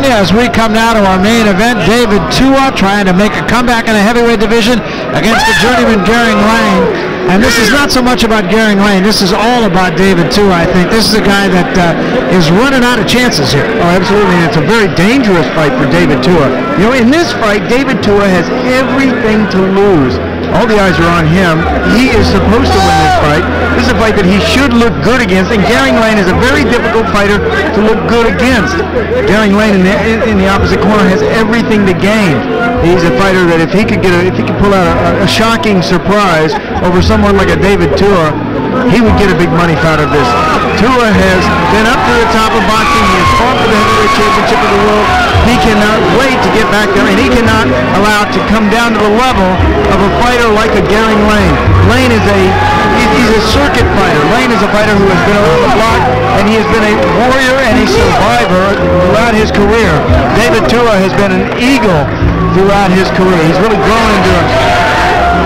you as we come now to our main event. David Tua trying to make a comeback in the heavyweight division against the journeyman Garing Lane. And this is not so much about Garing Lane. This is all about David Tua, I think. This is a guy that is running out of chances here. Oh, absolutely. And it's a very dangerous fight for David Tua. You know, in this fight, David Tua has everything to lose. All the eyes are on him. He is supposed to win this fight. This is a fight that he should look good against, and Garing Lane is a very difficult fighter to look good against. Garing Lane in the opposite corner has everything to gain. He's a fighter that if he could pull out a shocking surprise over someone like a David Tua, he would get a big money fight out of this. Tua has been up to the top of boxing. He has fought for the heavyweight championship of the world. He cannot wait to get back there, and he cannot allow it to come down to the level of a fighter like a Garing Lane. Lane is he's a circuit fighter. Lane is a fighter who has been around the block, and he has been a warrior and a survivor throughout his career. David Tua has been an eagle throughout his career. He's really grown into a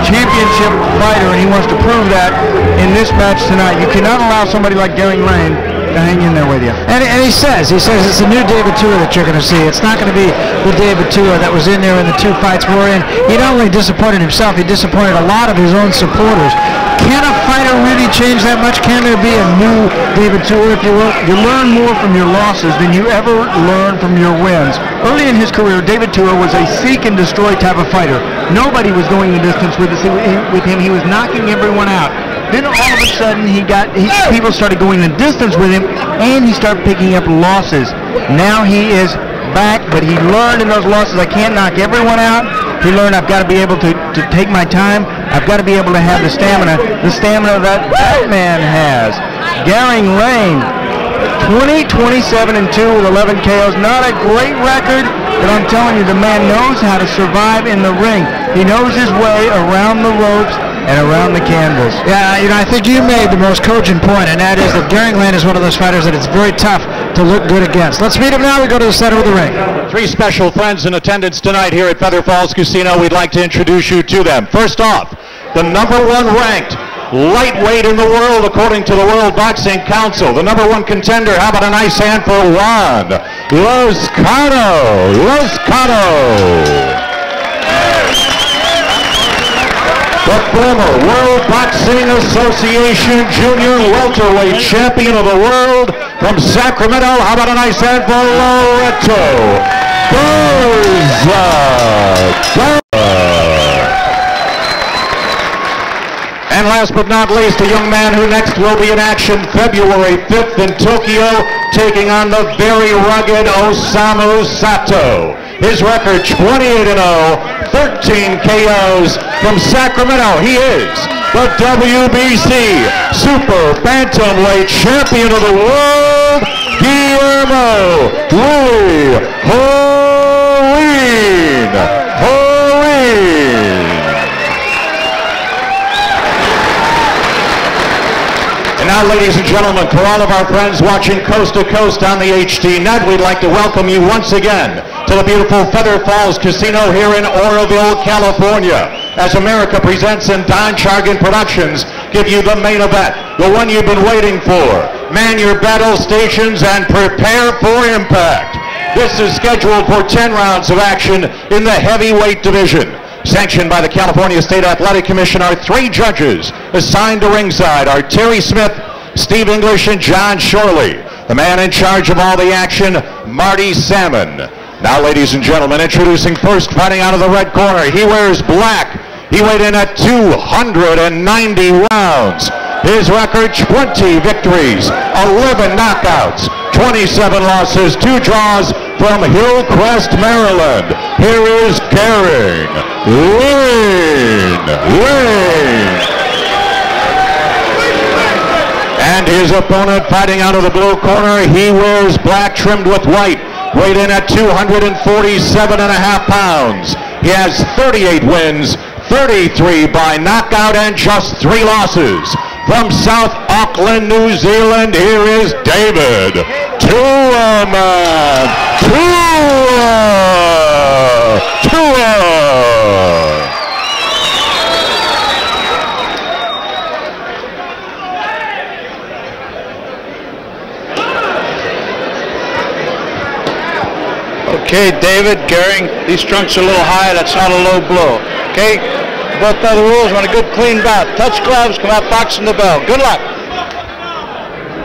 championship fighter, and he wants to prove that in this match tonight. You cannot allow somebody like Garing Lane to hang in there with you. And he says it's a new David Tua that you're going to see. It's not going to be the David Tua that was in there in the two fights we're in. He not only disappointed himself, he disappointed a lot of his own supporters. Can a fighter really change that much? Can there be a new David Tua, if you will? You learn more from your losses than you ever learn from your wins. Early in his career, David Tua was a seek and destroy type of fighter. Nobody was going the distance with him. He was knocking everyone out. Then all of a sudden, people started going the distance with him, and he started picking up losses. Now he is back, but he learned in those losses, I can't knock everyone out. He learned I've got to be able to take my time. I've got to be able to have the stamina that man has. Garing Lane, 27-2 with 11 KOs. Not a great record, but I'm telling you, the man knows how to survive in the ring. He knows his way around the ropes and around the canvas. Yeah, I think you made the most cogent point, and that is that Garing Lane is one of those fighters that it's very tough to look good against. Let's meet him now. We go to the center of the ring. Three special friends in attendance tonight here at Feather Falls Casino. We'd like to introduce you to them. First off, the #1 ranked lightweight in the world according to the World Boxing Council. The #1 contender. How about a nice hand for Juan Lozcano. The former World Boxing Association Junior Welterweight Champion of the World from Sacramento. How about a nice hand for Loreto Garza. And last but not least, a young man who next will be in action February 5th in Tokyo, taking on the very rugged Osamu Sato. His record 28-0, 13 KOs from Sacramento. He is the WBC Super Bantamweight Champion of the World, Guillermo Louis Horin. And now, ladies and gentlemen, for all of our friends watching coast to coast on the HD net, we'd like to welcome you once again to the beautiful Feather Falls Casino here in Oroville, California, as America Presents and Don Chargan Productions give you the main event, the one you've been waiting for. Man your battle stations and prepare for impact. This is scheduled for 10 rounds of action in the heavyweight division. Sanctioned by the California State Athletic Commission, our 3 judges assigned to ringside are Terry Smith, Steve English, and John Shorley. The man in charge of all the action, Marty Salmon. Now, ladies and gentlemen, introducing first, fighting out of the red corner. He wears black. He weighed in at 290 rounds. His record, 20 victories, 11 knockouts, 27 losses, 2 draws from Hillcrest, Maryland. Here is Garing Lane. And his opponent fighting out of the blue corner, he wears black trimmed with white. Weighed in at 247.5 pounds. He has 38 wins, 33 by knockout, and just 3 losses. From South Auckland, New Zealand, here is David Tua. Okay, David, Garing, these trunks are a little high. That's not a low blow. Okay, both by the rules, want a good clean bout. Touch gloves, come out boxing the bell. Good luck.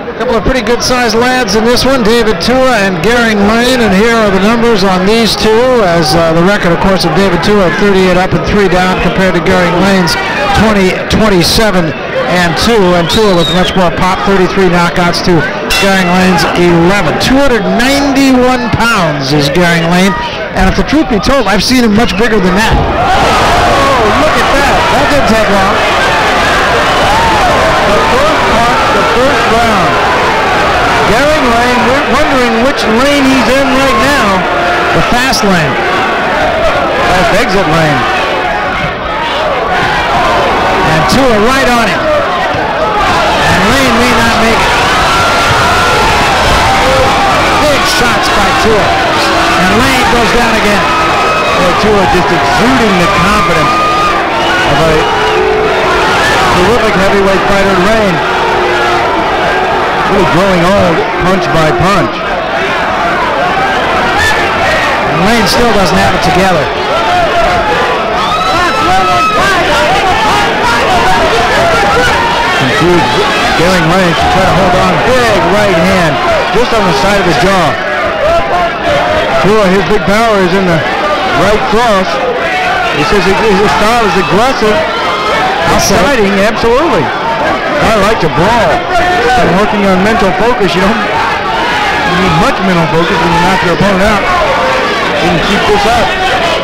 A couple of pretty good-sized lads in this one, David Tua and Garing Lane, and here are the numbers on these two, as the record, of course, of David Tua of 38 up and 3 down compared to Garing Lane's 27 and 2, and Tua with much more pop, 33 knockouts to Garing Lane's 11. 291 pounds is Garing Lane, and if the truth be told, I've seen him much bigger than that. Oh, look at that. That didn't take long. The first part, the first round. Garing Lane, we're wondering which lane he's in right now. The fast lane. Fast exit lane. And Tua right on him. And Lane may not make it. Big shots by Tua. And Lane goes down again. Tua just exuding the confidence of a terrific heavyweight fighter, Lane. Really growing old, punch by punch. And Lane still doesn't have it together. Confused Garing Lane to try to hold on. Big right hand just on the side of the jaw. Tua, his big power is in the right cross. He says his style is aggressive, exciting, absolutely. I like to brawl. And working on mental focus, you need much mental focus when you knock your opponent out. You can keep this up.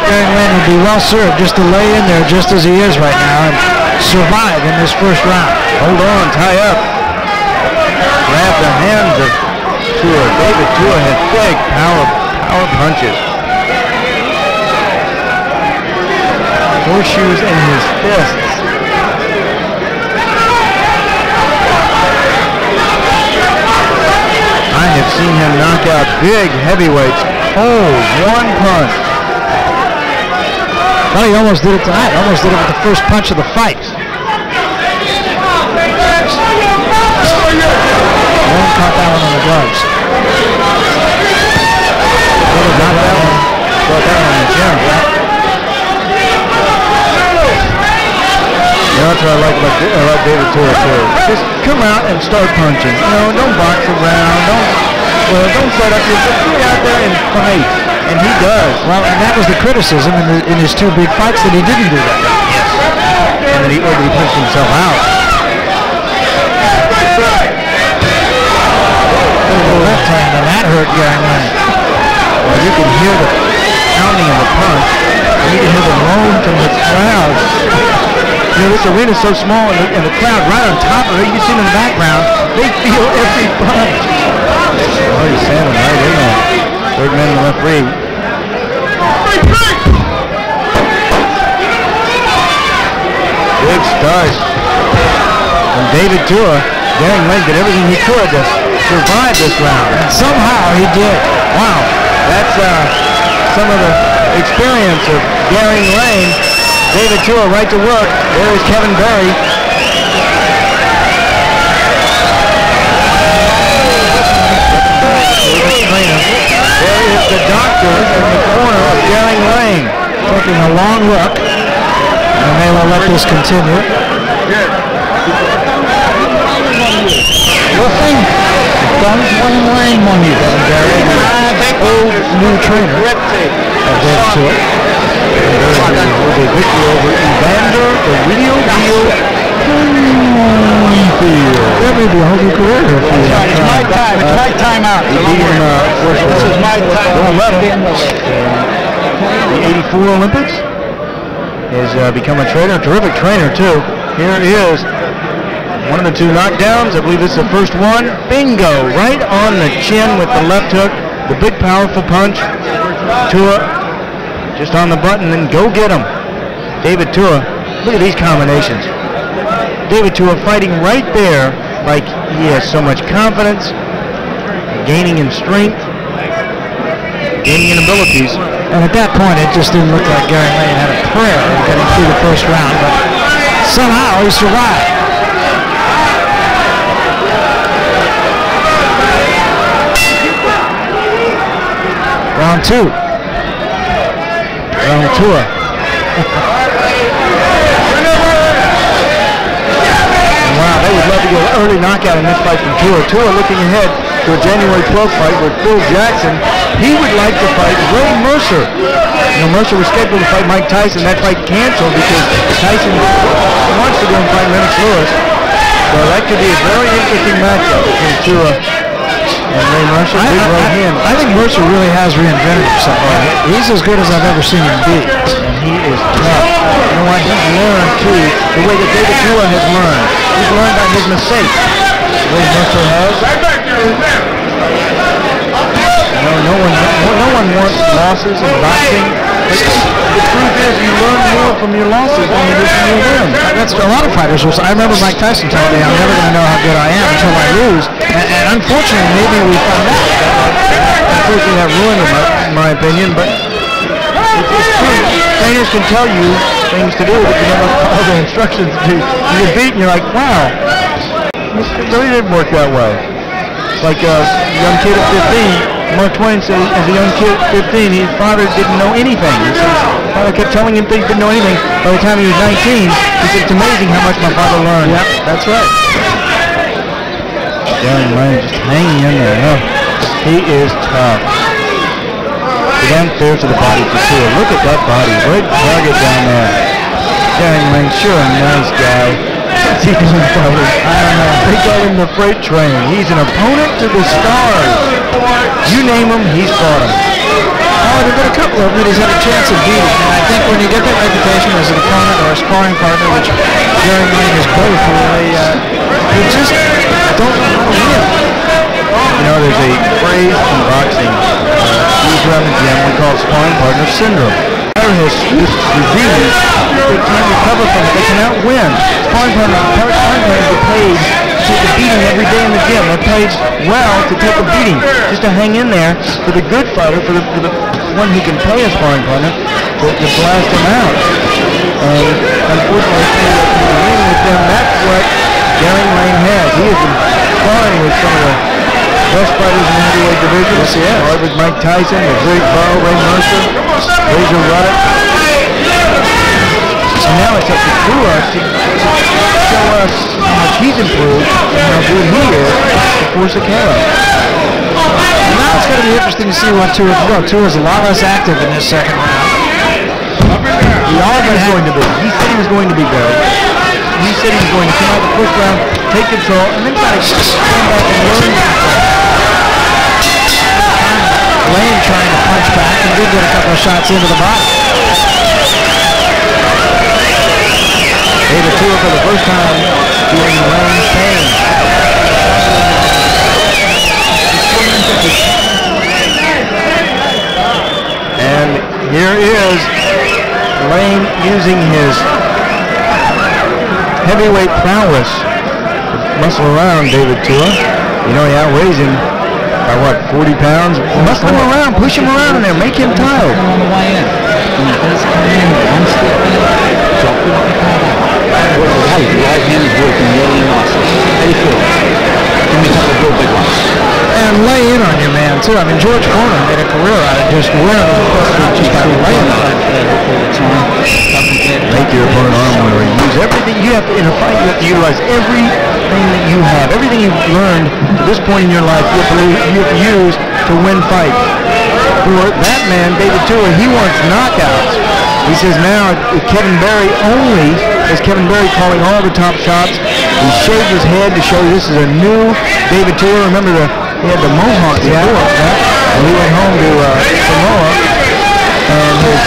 Garing Lane would be well served just to lay in there just as he is right now and survive in this first round. Hold on, tie up. Grab the hands of Tua. David Tua has big power punches. Horseshoes in his fists. I have seen him knock out big heavyweights. Oh, one punch. Well, he almost did it tonight. Almost did it with the first punch of the fight. Lane caught that one on the gloves. Got that one. Got that one on the chin. That's what I like about David Tua too. Just come out and start punching. Don't box around. Don't set up yourself. Get out there and fight. And he does. Well, and that was the criticism in his two big fights, that he didn't do that. Yes. And that he punched himself out. Left hand, and that hurt Garing Lane. Well, you can hear the pounding of the punch. And you can hear the moan from the crowd. This arena's so small, and the crowd right on top of it, you can see them in the background, they feel every punch. Oh, he's standing right in there. Third man in the referee. Big start from David Tua. Garing Lane did everything he could to survive this round. And somehow he did. Wow, that's some of the experience of Garing Lane. David Tua right to work. There is Kevin Berry. There is the doctor in the corner of Garing Lane. Taking a long look. And they will let this continue. Nothing. Don't win Lane money, Kevin Berry. Old new trainer of David Tua. A victory over Evander, the real deal. That may be a whole new career here for you. It's my time. It's my time out. He beat him, This is my time. The 84 Olympics. Has become a trainer, a terrific trainer too. Here he is. One of the two knockdowns. I believe this is the first one. Bingo! Right on the chin with the left hook. The big powerful punch. Tua just on the button, and go get him. David Tua, look at these combinations. David Tua fighting right there like he has so much confidence, gaining in strength, gaining in abilities. And at that point, it just didn't look like Garing Lane had a prayer of getting through the first round, but somehow he survived. Round two. Tua. Wow, they would love to get an early knockout in this fight from Tua. Tua looking ahead to a January 12th fight with Phil Jackson. He would like to fight Ray Mercer. You know, Mercer was scheduled to fight Mike Tyson. That fight canceled because Tyson wants to go and fight Lennox Lewis. So that could be a very interesting matchup between Tua and Ray Mercer. I think Mercer really has reinvented himself. He's as good as I've ever seen him be. And he is tough. You know what? He's learned, too, the way that David Tua has learned. He's learned by his mistakes. The way Mercer has. No one wants losses in boxing. But the truth is, you learn more from your losses than you do from your wins. That's a lot of fighters. I remember Mike Tyson telling me, I'm never going to know how good I am until I lose. And unfortunately, maybe we found out. Unfortunately, that ruined him, in my opinion. But it's true. Trainers can tell you things to do, but you never follow the instructions to. You get beat, and you're like, wow, it really didn't work that way. Like a young kid at 15. Mark Twain said, as a young kid at 15, his father didn't know anything. He said, his father kept telling him things, didn't know anything. By the time he was 19, he said, it's amazing how much my father learned. Yep, that's right. Garing just hanging in there. No, he is tough. It's unfair to the body for Tua. Look at that body. Great target down there. Garing sure a nice guy. What's he doing, fighters? I don't know. They call him the freight train. He's an opponent to the stars. You name him, he's fought him. Oh, there have been a couple of them that he's had a chance of beating. And I think when you get that reputation as an opponent or a sparring partner, which Garing is both, you just don't know how to win. You know, there's a phrase in boxing used around the gym we call sparring partner syndrome. Has this disease, they can't recover from it, they cannot win. Sparring partners are paid to take a beating every day in the gym. They're paid well to take a beating, just to hang in there for the good fighter, for the one who can pay a sparring partner to blast him out. And unfortunately, with them, that's what Garing has. He has been sparring with some of the best fighters in the heavyweight division. Yes, he is. Started with Mike Tyson, the great Bo, Ray Mercer, Razor Ruddock. And now it's up to Tua to show us how much he's improved and how good he is to force a KO. Now it's going to be interesting to see what Tua can go. Tua's a lot less active in this second round. He always going to be. He said he was going to be good. He said he was going to come out the first round, take control, and then try to come back and learn control. Lane trying to punch back and did get a couple of shots into the body. David Tua for the first time feeling Lane's pain. And here is Lane using his heavyweight prowess to muscle around David Tua. You know, he outweighs him by what, 40 pounds? Muscle him around, push him around in there, make him tired. On the way in. He does come in one step in. Drop it up the corner. Hey, the right hand is working really nicely. How do you feel? Give me a couple of real big ones. And lay in on your man, too. I mean, George Foreman made a career out of just wearing him just by laying on him. Make your opponent arm weary. Use everything you have to, in a fight, you have to utilize everything that you have. Everything you've learned to this point in your life, you have to use to win fights. For that man, David Tua, he wants knockouts. He says now, Kevin Berry only, is Kevin Berry calling all the top shots. He shaved his head to show this is a new David Tua. Remember, he had the mohawk before, and he went home to Samoa, and his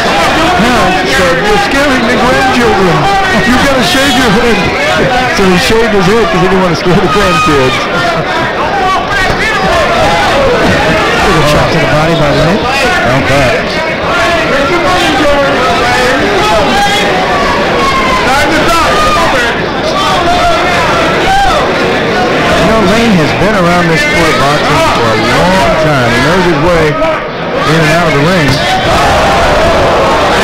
parents said, "You're scaring the grandchildren. You gotta shave your head." So he shaved his head because he didn't want to scare the grandkids. Good shot to the body by Lane. Not bad. You know, Lane has been around this sport of boxing for a long time. He knows his way in and out of the ring.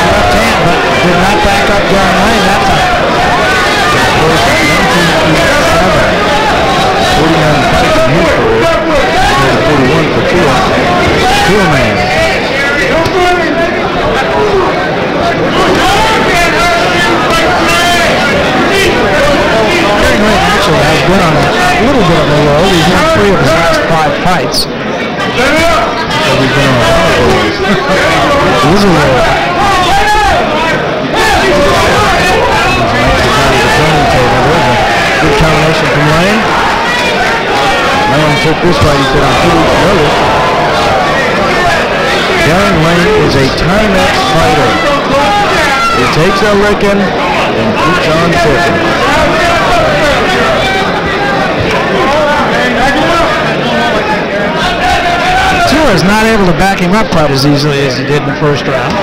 Left hand, but did not back up Garing Lane that time. First, 1987. 49 fights in his career. 41 for Tua. Tua man. been on a little bit of a roll. He's won 3 of his last 5 fights. So he's been on a lot of rolls. He is a roll. Good combination from Lane. Lane took this fight, he said, on 2 weeks' notice. Garing Lane is a Timex fighter. He takes a licking and keeps on ticking. Tua is not able to back him up quite as easily as he did in the first round.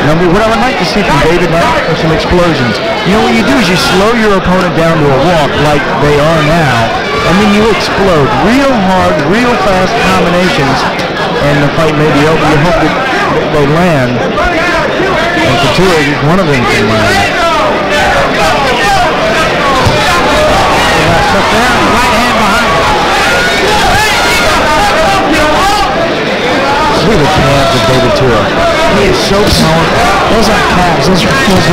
Now, what I would like to see from David are some explosions. You know what you do is you slow your opponent down to a walk like they are now, and then you explode real hard, real fast combinations, and the fight may be over. You hope that they land, and Couture is one of them can land. Took down, right hand behind him. Look at the calves of David Tua. He is so powerful. Those aren't calves, those are cows.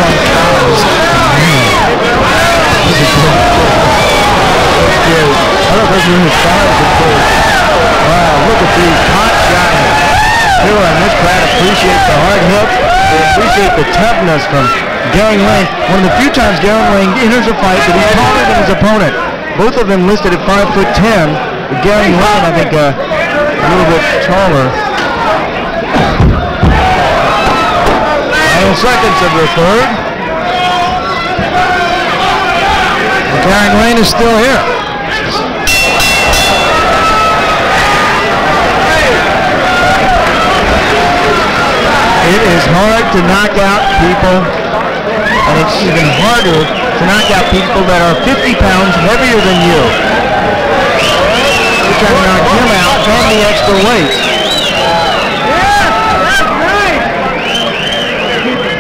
He's a good I don't know if those are in his thighs at first. Wow, look at these hot shots. Tua and this crowd appreciates the hard hit. They appreciate the toughness from Garing Lane. One of the few times Garing Lane enters a fight that he's taller than his opponent. Both of them listed at 5'10". But Garing Lane, I think, a little bit taller. Final seconds of the third. Garing Lane is still here. It is hard to knock out people, and it's even harder to knock out people that are 50 pounds heavier than you. You're trying to knock him out from the extra weight.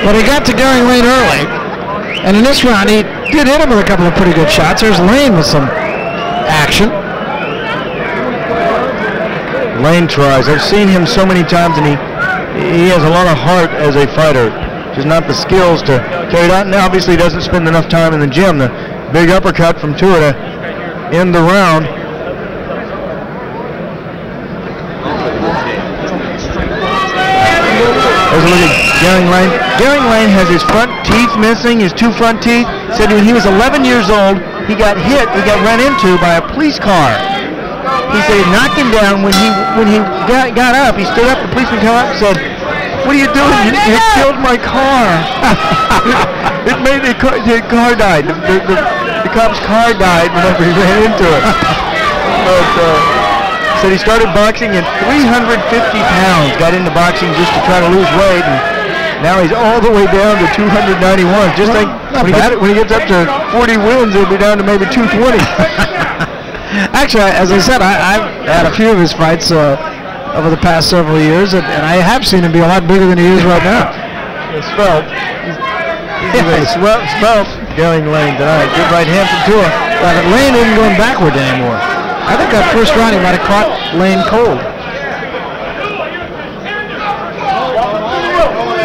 But he got to Garing Lane early, and in this round he did hit him with a couple of pretty good shots. There's Lane with some action. Lane tries. I've seen him so many times, and he has a lot of heart as a fighter. Just not the skills to carry it out. And obviously he doesn't spend enough time in the gym. The big uppercut from Tua to end the round. There's a look at Garing Lane. Garing Lane has his front teeth missing, his 2 front teeth. Said when he was 11 years old, he got run into by a police car. He said it knocked him down. When he got up, he stood up, the policeman came up and said, "What are you doing? You killed my car." It made the car died. The cop's car died whenever he ran into it. But said he started boxing at 350 pounds, got into boxing just to try to lose weight, and now he's all the way down to 291. Just think, when he gets up to 40 wins, he'll be down to maybe 220. Actually, as I said, I've had a few of his fights over the past several years, and I have seen him be a lot bigger than he is right now. Svelte. He's svelte. Garing Lane tonight. Good right hand from Tua. But Lane isn't going backward anymore. I think that first round he might have caught Lane cold.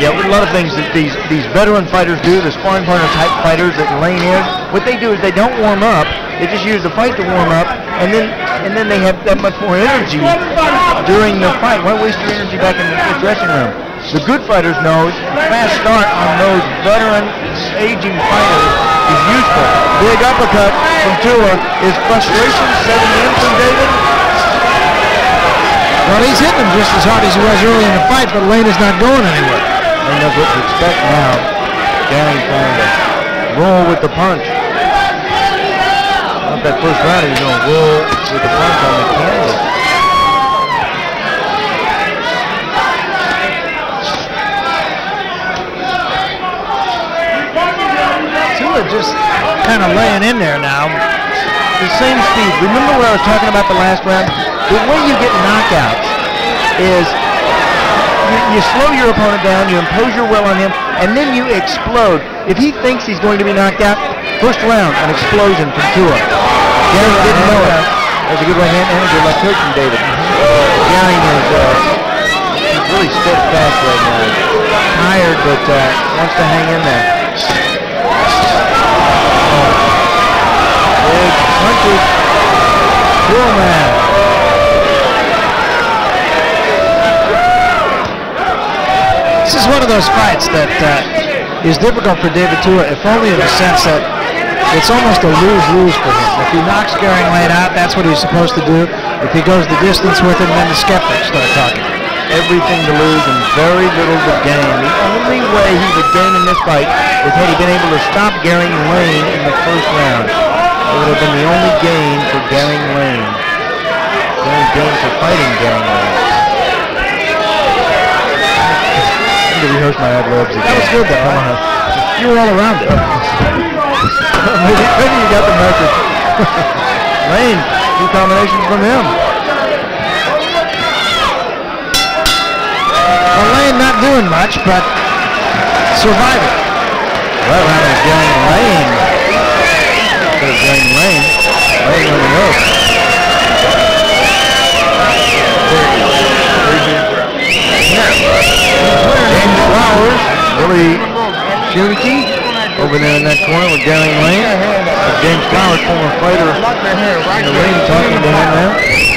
Yeah, a lot of things that these veteran fighters do, the sparring partner type fighters that Lane is, what they do is they don't warm up. They just use the fight to warm up, and then they have that much more energy during the fight. Why waste your energy back in the dressing room? The good fighters know the fast start on those veteran, aging fighters is useful. Big uppercut from Tua. Is frustration setting in from David? Well, he's hitting him just as hard as he was early in the fight, but Lane is not going anywhere. Lane knows what to expect now. Garing's trying to roll with the punch. Not that first round, he was going to roll with the punch on the canvas. Tua just kind of laying in there now. The same speed. Remember what I was talking about the last round? The way you get knockouts is you slow your opponent down, you impose your will on him, and then you explode. If he thinks he's going to be knocked out, first round, an explosion from Tua. Garing didn't know it. That's a good right hand and a good left hook from David. Garing is he's really steadfast right now. Tired, but wants to hang in there. Big punches. Cool, man. This is one of those fights that is difficult for David Tua, if only in the sense that it's almost a lose-lose for him. If he knocks Garing Lane out, that's what he's supposed to do. If he goes the distance with him, then the skeptics start talking. Everything to lose and very little to gain. The only way he would gain in this fight is had he been able to stop Garing Lane in the first round. It would have been the only gain for Garing Lane. The only gain for fighting Garing Lane. I'm going to rehearse my ad-libs again. That was good, though. You were all around it. maybe you got the message. Lane, 2 combinations from him. Well, Lane not doing much, but surviving. Right around is Garing Lane. Instead of Garing Lane. Lane on the rope. James Flowers, really shooty over there in that corner with Garing Lane. James Flowers, former fighter in the ring, talking to him now.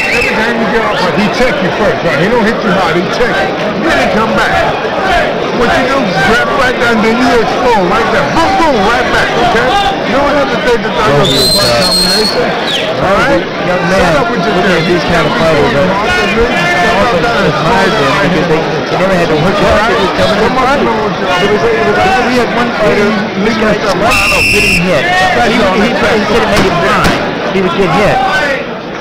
Every time you get off, he check you first, right? He don't hit you hard, he check you. Then he come back. What you do is grab right down, then you explode like that. Boom, boom, right back, okay? You don't have to take the time of your combination. All right? Young man, looking at these kind of fighters, also admires them because they never had to work out. They just come in and fight. We had one fighter, this guy liked getting hit. He said it made him blind. He would get hit.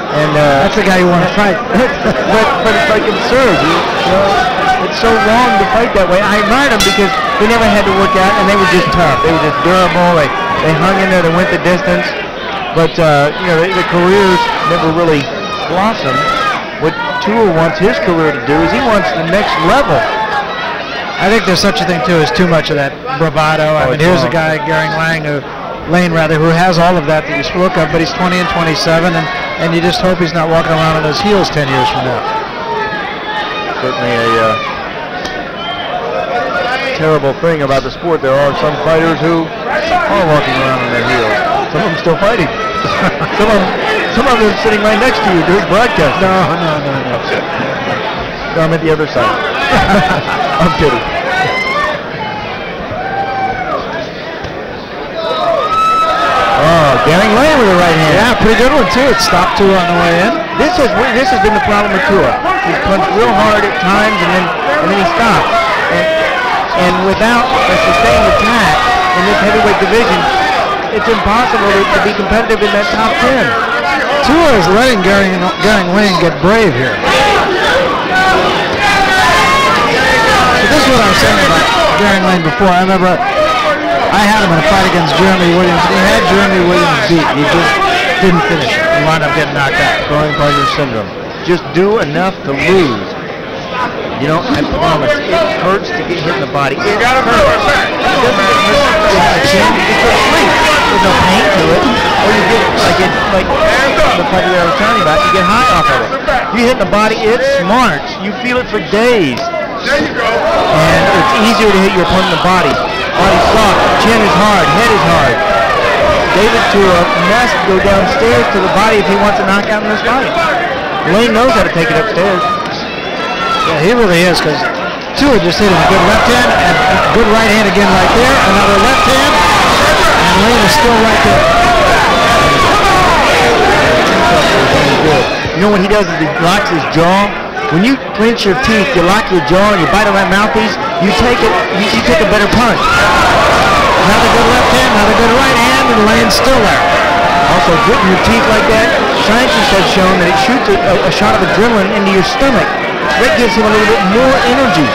And That's the guy you want to fight. but it's like absurd. It's so wrong to fight that way. I admired them because they never had to work out, and they were just tough. They were just durable. They hung in there. They went the distance. But the careers never really blossomed. What Tua wants his career to do is he wants the next level. I think there's such a thing too as too much of that bravado. I mean, here's a guy, Garing Lane, who has all of that you spoke of, but he's 20 and 27, and you just hope he's not walking around on his heels 10 years from now. Certainly a terrible thing about the sport. There are some fighters who are walking around on their heels. Some of them still fighting. Some of them sitting right next to you doing broadcast. No. No, I'm at the other side. I'm kidding. Oh, Garing Lane with a right hand. Yeah, pretty good one too. It stopped Tua on the way in. This has been the problem with Tua. He's punched real hard at times, and then he stops. And without a sustained attack in this heavyweight division, it's impossible to be competitive in that top 10. Tua is letting Garing Lane get brave here. So this is what I was saying about Garing Lane before. I remember I had him in a fight against Jeremy Williams. He had Jeremy Williams beat. He just didn't finish it. He wound up getting knocked out. Scoring partner syndrome. Just do enough to lose. You know, I promise, it hurts to get hit in the body. It hurts. It doesn't hurt the chin. You just go to sleep. There's no pain to it. Or you get, like the fight that I was telling you about, you get high off of it. You hit in the body, it smarts. You feel it for days. There you go. And it's easier to hit your opponent in the body. Body's soft, chin is hard, head is hard. David Tua must go downstairs to the body if he wants a knockout in this fight. Lane knows how to take it upstairs. Yeah, he really is, because Tua just hit him a good left hand and a good right hand again right there. Another left hand, and Lane is still right there. You know what he does is he locks his jaw. When you clench your teeth, you lock your jaw and you bite on that mouthpiece, you take a better punch. Another good left hand, another good right hand, and Lane's still there. Also, gritting your teeth like that, scientists have shown that it shoots a shot of adrenaline into your stomach. That gives him a little bit more energy.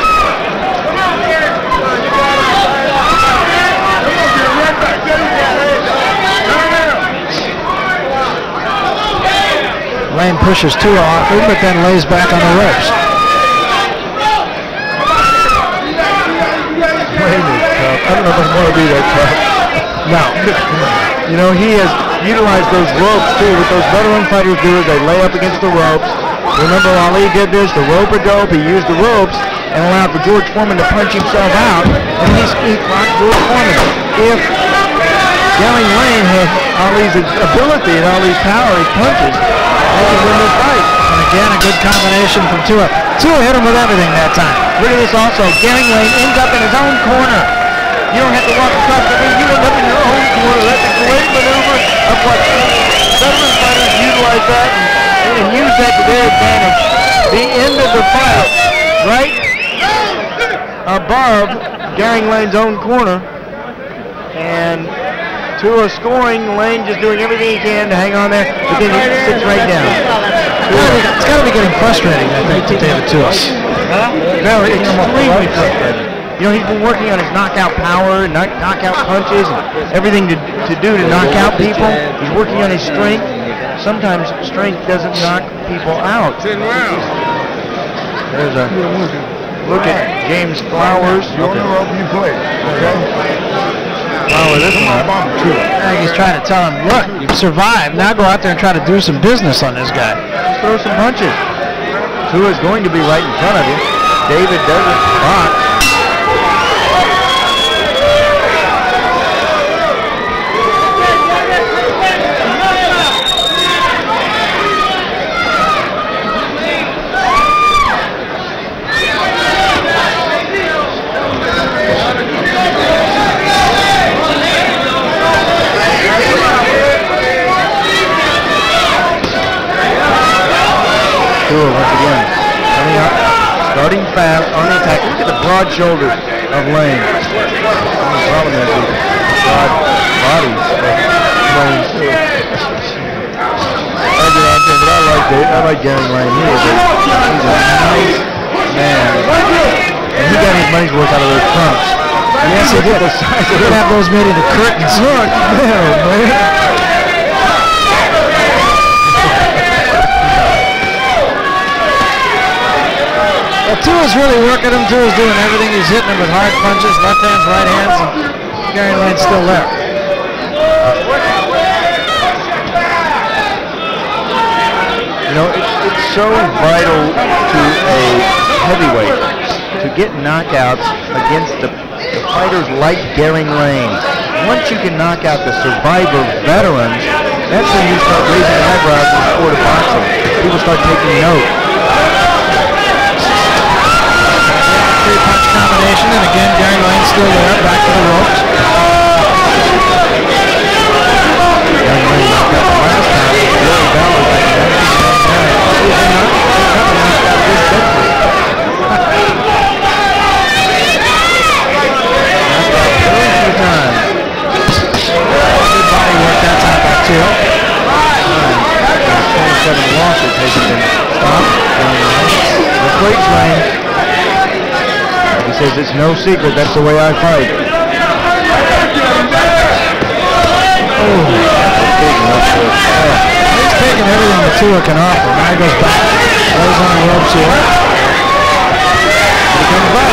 Lane pushes Tua off him, but then lays back on the ropes. Lane is tough. I don't know if I want to be that tough. No. You know, he has utilized those ropes too. What those veteran fighters do is they lay up against the ropes. Remember Ali did this, the rope-a-dope. He used the ropes and allowed for George Foreman to punch himself out, and he clocked George Foreman. If Garing Lane had Ali's ability and Ali's power, his punches, they could win this fight. And again, a good combination from Tua. Tua hit him with everything that time. Look at this also. Garing Lane ends up in his own corner. You don't have to walk across the ring. You end up in your own corner. That's a great maneuver of what veteran fighters utilize that and use that to their advantage. The end of the fight, right above Garing Lane's own corner. And Tua scoring, Lane just doing everything he can to hang on there, but then he sits right down. It's got to be getting frustrating, I think, to David Tua. No, extremely frustrating. You know, he's been working on his knockout power, knockout punches, and everything to do to knock out people. He's working on his strength. Sometimes strength doesn't knock people out. 10 rounds. There's a look at James Flowers. You only rope you play, okay? Flower this one up. I think he's trying to tell him, look, you've survived. Now go out there and try to do some business on this guy. Just throw some punches. Tua's going to be right in front of you. David doesn't box. Tua once again coming up, starting fast on the attack. Look at the broad shoulders of Lane. The only problem is the broad bodies of Lane too. I like Garing Lane. He's a nice man. And he got his money's worth out of those trunks. Yes, he did. He did have those made into curtains. Look, man. Tua's really working him. Tua's doing everything. He's hitting him with hard punches, left hands, right hands, and Garing Lane's still there. You know, it's so vital to a heavyweight to get knockouts against the fighters like Garing Lane. Once you can knock out the survivor veterans, that's when you start raising eyebrows in the sport of boxing. People start taking note. Three-punch combination, and again, Garing Lane's still there, back to the ropes. Garing Lane knocked out the last time. Really balanced back in 1999. He's knocked out this century. Knocked out 32 times. Good body work that time by Tua. 27 losses has been stopped. The Quakes Lane. He says it's no secret, that's the way I fight. Oh, He's taking everything that Tua can offer. Now he goes back, lays on the ropes here. He comes back,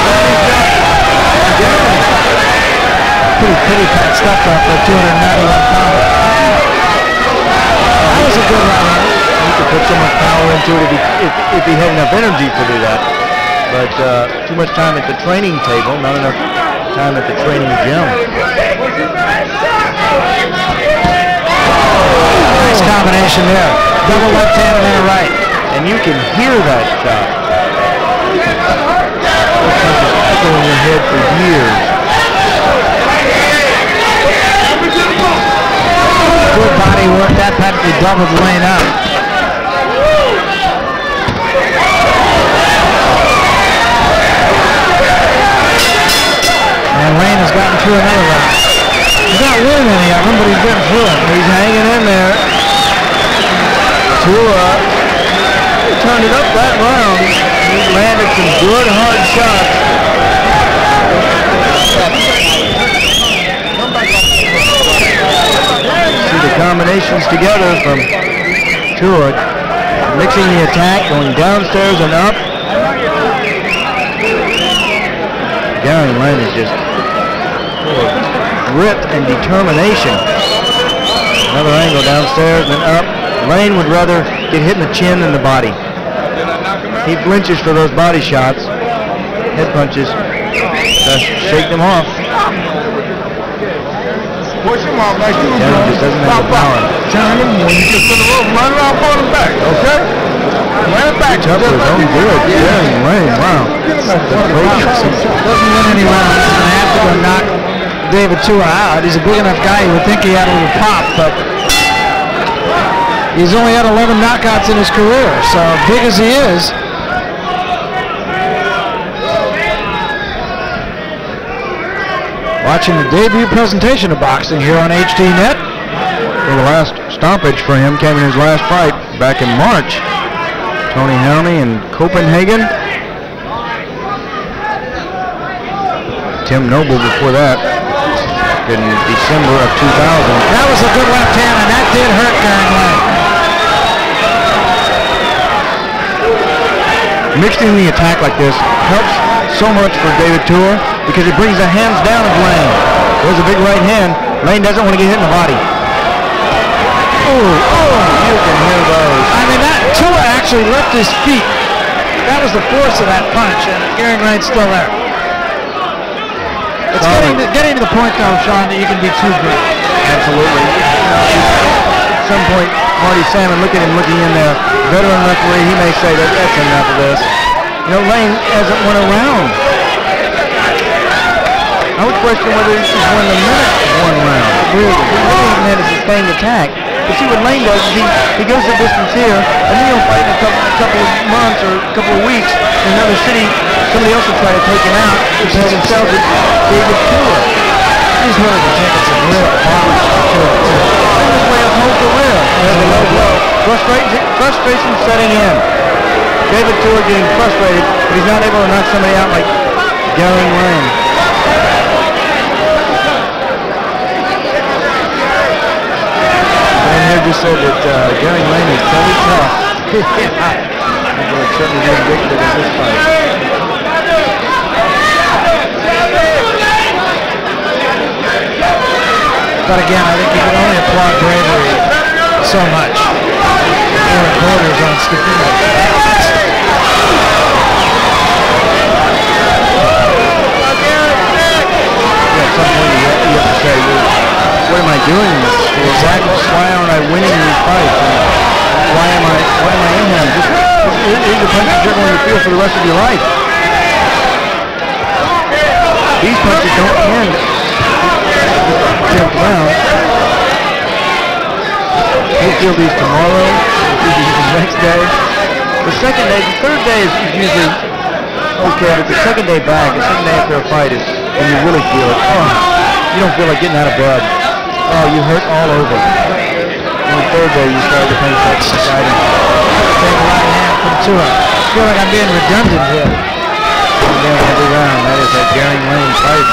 Pretty pat stuff up for 291 pounds. That was a good round. He could put so much power into it if he had enough energy to do that. But too much time at the training table, not enough time at the training gym. Nice combination there. Double left hand and then a right. And you can hear that shot. It's echo in your head for years. Good body work. That practically doubled Lane up. And Lane has gotten through another round. He's not winning any of them, but he's getting through it. He's hanging in there. Tua turned it up that round. He landed some good hard shots. See the combinations together from Tua. Mixing the attack, going downstairs and up. Garing Lane is just full of grit and determination. Another angle downstairs and up. Lane would rather get hit in the chin than the body. He flinches for those body shots. head punches. Just shake them off. Push him off like you were Garing doing. just doesn't have the power. Turn him when you get to the rope. Run around, pull him back, okay? Run it back. Tough was on good. Garing Lane, wow. Doesn't win any rounds. He's going to have to go knock David Tua out. He's a big enough guy. You would think he had a little pop, but he's only had 11 knockouts in his career. So big as he is, watching the debut presentation of boxing here on HDNet. Well, the last stoppage for him came in his last fight back in March. Tony Helmy in Copenhagen. Tim Noble before that in December of 2000. That was a good left hand, and that did hurt Garing Lane. Mixing the attack like this helps so much for David Tua because it brings the hands down of Lane. There's a big right hand. Lane doesn't want to get hit in the body. Oh, you can hear those. I mean, that Tua actually left his feet. That was the force of that punch, and Garing Lane's still there. It's getting to the point, though, Sean, that you can be too good. Absolutely. At some point, Marty Salmon, look at him looking in there. Veteran referee, he may say that that's enough of this. You know, Lane hasn't won a round. I would question whether he's won the minute of one round. Really, he really hasn't had a sustained attack. But see what Lane does is he goes the distance here, and then he'll fight in a couple of months or a couple of weeks in another city. Somebody else will try to take him out. He has himself with David Tua. He's really been taking some real damage to Tua. This is way of whole career. Low blow. Frustration setting in. David Tua getting frustrated, but he's not able to knock somebody out like Garing Lane. Dan here just said that Garing Lane is very tough. It would certainly be indicative of this fight. But again, I think you can only applaud bravery so much. Or it borders on stupidity. At some point you have to say, what am I doing in this? Exactly. Why aren't I winning these fights? And why am I in them? These are punches you're going to feel for the rest of your life. These punches don't end 10th round. He'll feel these tomorrow, he'll feel these the next day. The second day, the third day is usually okay, but the second day back, the second day after a fight is when you really feel it. Oh, you don't feel like getting out of bed. Oh, you hurt all over. And the third day you start to think that's exciting. Take a right hand from Tua. I feel like I'm being redundant here. Down every round, that is that Garing Lane fight.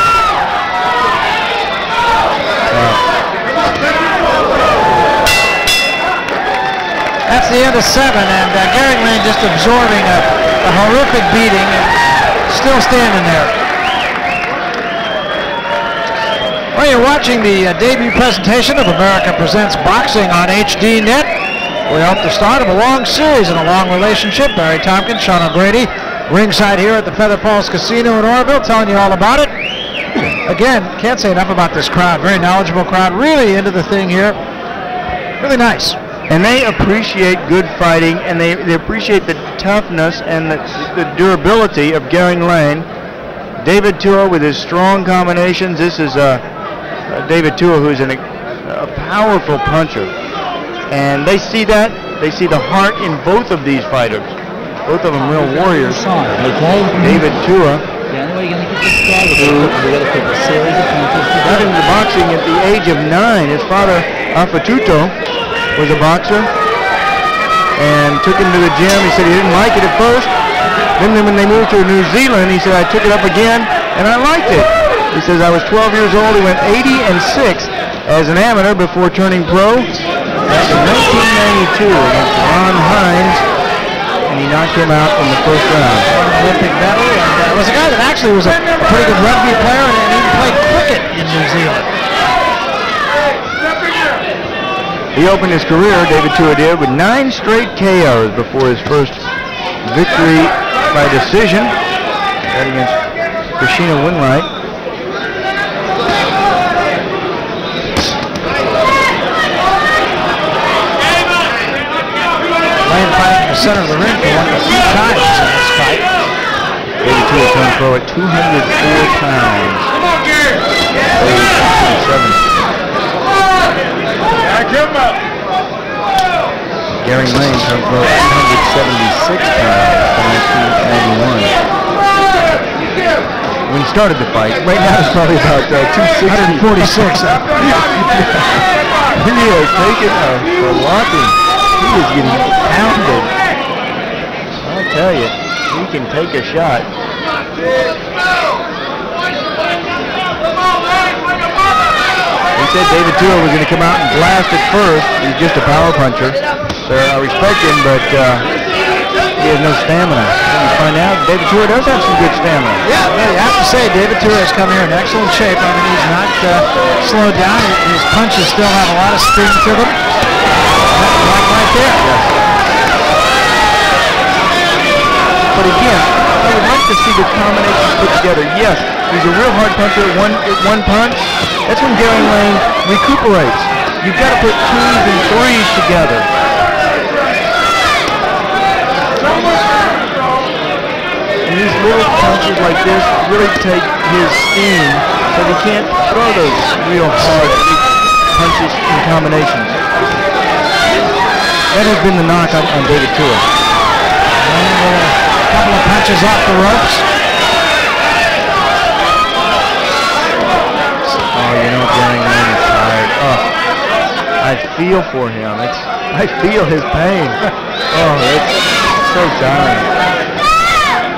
That's the end of 7, and Garing Lane just absorbing a horrific beating and still standing there. Well, you're watching the debut presentation of America Presents Boxing on HDNet. We hope the start of a long series and a long relationship. Barry Tompkins, Sean O'Grady, ringside here at the Feather Falls Casino in Oroville, telling you all about it. Again, can't say enough about this crowd. Very knowledgeable crowd, really into the thing here. Really nice. And they appreciate good fighting, and they appreciate the toughness and the durability of Garing Lane. David Tua with his strong combinations. This is David Tua, who's a powerful puncher. And they see that. They see the heart in both of these fighters. Both of them real warriors. David Tua, who got into boxing at the age of 9. His father, Afatuto, was a boxer and took him to the gym. He said he didn't like it at first. Then when they moved to New Zealand, he said, I took it up again and I liked it. He says, I was 12 years old. He went 80-6 as an amateur before turning pro. That was 1992 against Ron Hines, and he knocked him out in the first round. Olympic medal, and was a guy that actually was a pretty good rugby player and even played cricket in New Zealand. He opened his career, David Tua did, with 9 straight KOs before his first victory by decision. Right against Christina Winwright. Lane fighting in the center of the ring for one of the few times in this fight. David Tua turned pro at 204 pounds. Garing Lane turned pro at 276 pounds in 1991. When he started the fight, right now it's probably about 246. He is taking a whopping. He is getting pounded. I'll tell you, he can take a shot. He said David Tua was going to come out and blast it first. He's just a power puncher. So I respect him, but he has no stamina. And you find out David Tua does have some good stamina. Yeah, you have to say David Tua has come here in excellent shape. I mean, he's not slowed down. His punches still have a lot of sting to them. Right there. Yes. But again, I would like to see the combinations put together. Yes, he's a real hard puncher. One punch. That's when Garing Lane recuperates. You've got to put twos and threes together. And these little punches like this really take his steam, so he can't throw those real hard punches and combinations. That has been the knock on David Tua. A couple of punches off the ropes. Oh, you know, Garing Lane is tired. Oh, I feel for him. I feel his pain. Oh, it's so tiring.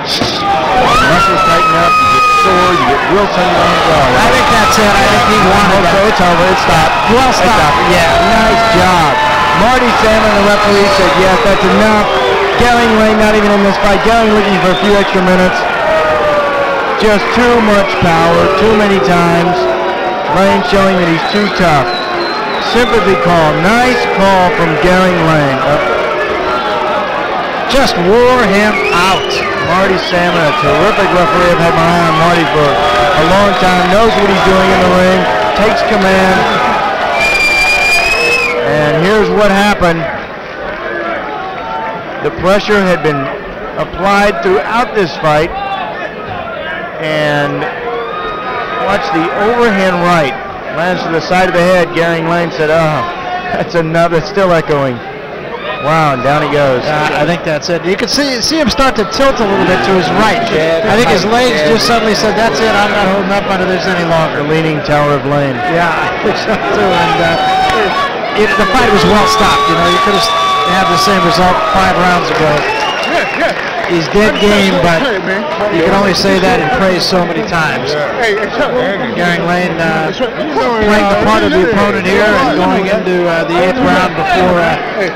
Muscles tighten up, you get sore, you get wilting. I think that's it. I think he wanted So it's over. It stopped. Well stopped. Yeah, nice job. Marty Salmon, the referee, said, yes, that's enough. Garing Lane not even in this fight. Garing looking for a few extra minutes. Just too much power, too many times. Lane showing that he's too tough. Sympathy call. Nice call from Garing Lane. Just wore him out. Marty Salmon, a terrific referee. I've had my eye on Marty for a long time. Knows what he's doing in the ring. Takes command. And here's what happened. The pressure had been applied throughout this fight. And watch the overhand right. Lands to the side of the head. Garing Lane said, oh, that's enough. It's still echoing. Wow, and down he goes. I think that's it. You can see him start to tilt a little bit to his right. I think his legs just suddenly said, that's it, I'm not holding up under this any longer. The leaning tower of Lane. Yeah, I think so too. And the fight was well stopped. You know, you could have had the same result 5 rounds ago. He's dead game, but you can only say that and praise so many times. Garing Lane playing the part of the opponent here and going into the 8th round before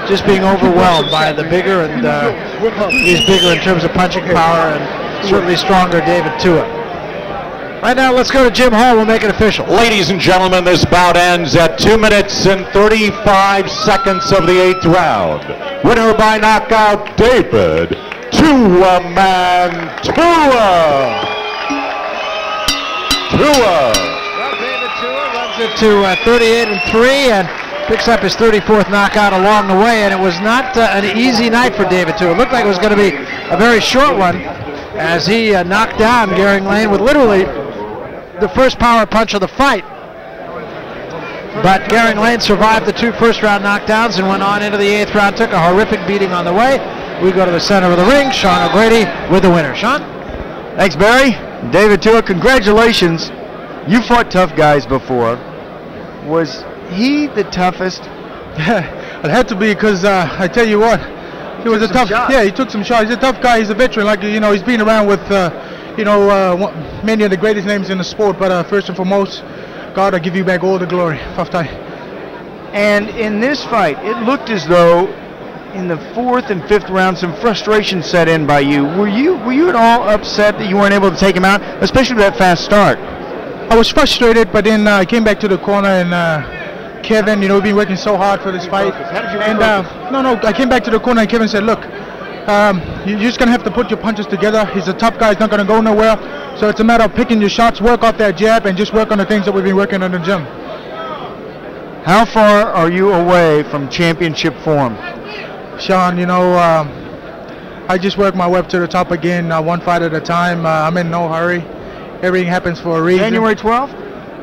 just being overwhelmed by the bigger and he's bigger in terms of punching power and certainly stronger David Tua. Right now, let's go to Jim Hall. We'll make it official. Ladies and gentlemen, this bout ends at 2 minutes and 35 seconds of the 8th round. Winner by knockout, David Tua-Man Tua. Well, David Tua runs it to 38-3 and picks up his 34th knockout along the way. And it was not an easy night for David Tua. It looked like it was going to be a very short one as he knocked down Garing Lane with literally the first power punch of the fight. But Garing Lane survived the 2 first-round knockdowns and went on into the 8th round, took a horrific beating on the way. We go to the center of the ring. Sean O'Grady with the winner. Sean? Thanks, Barry. David Tua, congratulations. You fought tough guys before. Was he the toughest? It had to be because I tell you what, he was a tough. Yeah, he took some shots. He's a tough guy. He's a veteran. Like, you know, he's been around with many of the greatest names in the sport. But first and foremost, God, I give you back all the glory. Faftai. And in this fight, it looked as though in the 4th and 5th round, some frustration set in by you. Were you at all upset that you weren't able to take him out, especially with that fast start? I was frustrated, but then I came back to the corner and Kevin, you know, we've been working so hard for this fight. How did you and I came back to the corner and Kevin said, look, You're just going to have to put your punches together. He's a tough guy. He's not going to go nowhere. So it's a matter of picking your shots, work off that jab, and just work on the things that we've been working on in the gym. How far are you away from championship form? Sean, you know, I just work my way up to the top again, one fight at a time. I'm in no hurry. Everything happens for a reason. January 12th?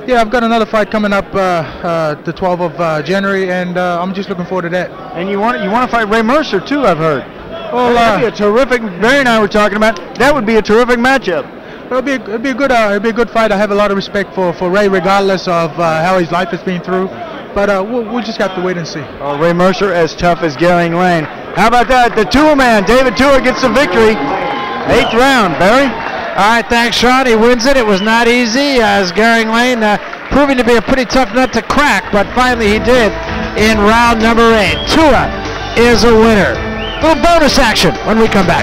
Yeah, I've got another fight coming up the 12th of January, and I'm just looking forward to that. And you want to fight Ray Mercer too, I've heard. Well, that'd be a terrific. Barry and I were talking about that would be a terrific matchup. It'll be a good fight. I have a lot of respect for Ray, regardless of how his life has been through. But we'll just have to wait and see. Ray Mercer as tough as Garing Lane. How about that? The Tua man, David Tua, gets the victory. 8th round, Barry. All right, thanks, Sean. He wins it. It was not easy, as Garing Lane proving to be a pretty tough nut to crack, but finally he did in round number 8. Tua is a winner. Little bonus action when we come back.